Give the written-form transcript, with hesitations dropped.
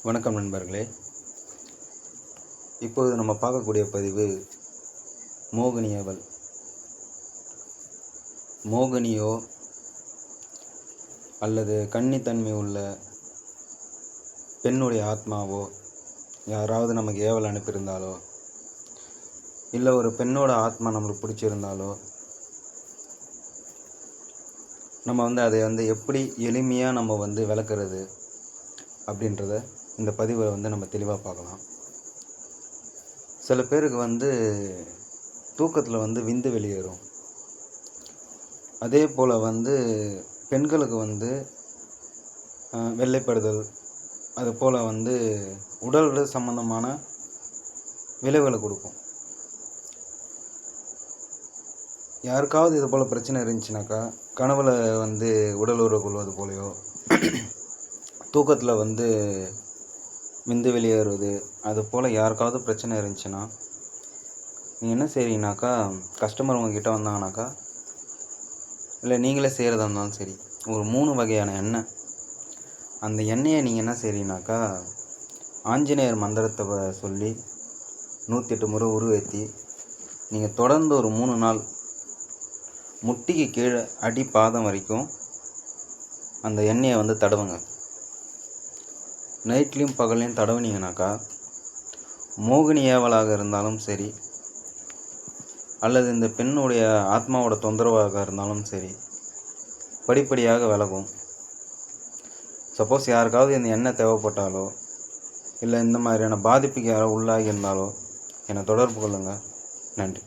வணக்கம் நண்பர்களே. இப்போது நம்ம பார்க்கக்கூடிய பதிவு மோகினியவள். மோகினியோ அல்லது கன்னித்தன்மை உள்ள பெண்ணுடைய ஆத்மாவோ யாராவது நமக்கு ஏவல் அனுப்பியிருந்தாலோ, இல்லை ஒரு பெண்ணோட ஆத்மா நம்மளுக்கு பிடிச்சிருந்தாலோ, நம்ம அதை எப்படி எளிமையாக நம்ம விளக்குறது அப்படின்றத இந்த பதிவை நம்ம தெளிவாக பார்க்கலாம். சில பேருக்கு தூக்கத்தில் விந்து வெளியேறும். அதே போல் பெண்களுக்கு வெள்ளைப்படுதல், அது போல் உடல் சம்பந்தமான விளைவுகளை கொடுக்கும். யாருக்காவது இது போல் பிரச்சனை இருந்துச்சுனாக்கா, கனவுல உடல் உறவு கொள்வது போலையோ, தூக்கத்தில் விந்து வெளியேறுவது, அது போல் யாருக்காவது பிரச்சனை இருந்துச்சுன்னா, நீங்கள் என்ன செய்கிறீங்கனாக்கா, கஸ்டமர் உங்ககிட்ட வந்தாங்கனாக்கா, இல்லை நீங்களே செய்கிறதா இருந்தாலும் சரி, ஒரு 3 வகையான எண்ணெய், அந்த எண்ணெயை நீங்கள் என்ன செய்கிறீங்கனாக்கா, ஆஞ்சநேயர் மந்திரத்தை சொல்லி 108 முறை உருவேற்றி நீங்கள் தொடர்ந்து ஒரு 3 நாள் முட்டிக்கு கீழே அடி பாதம் வரைக்கும் அந்த எண்ணெயை தடவுங்க. நைட்லேயும் பகல்லையும் தடவுனீங்கனாக்கா, மோகினி ஏவலாக இருந்தாலும் சரி, அல்லது இந்த பெண்ணுடைய ஆத்மாவோட தொந்தரவாக இருந்தாலும் சரி, படிப்படியாக விலகும். சப்போஸ் யாருக்காவது இந்த எண்ணெய் தேவைப்பட்டாலோ, இல்லை இந்த மாதிரியான பாதிப்புக்கு யாரோ உள்ளாகி இருந்தாலோ என்னை தொடர்பு கொள்ளுங்கள். நன்றி.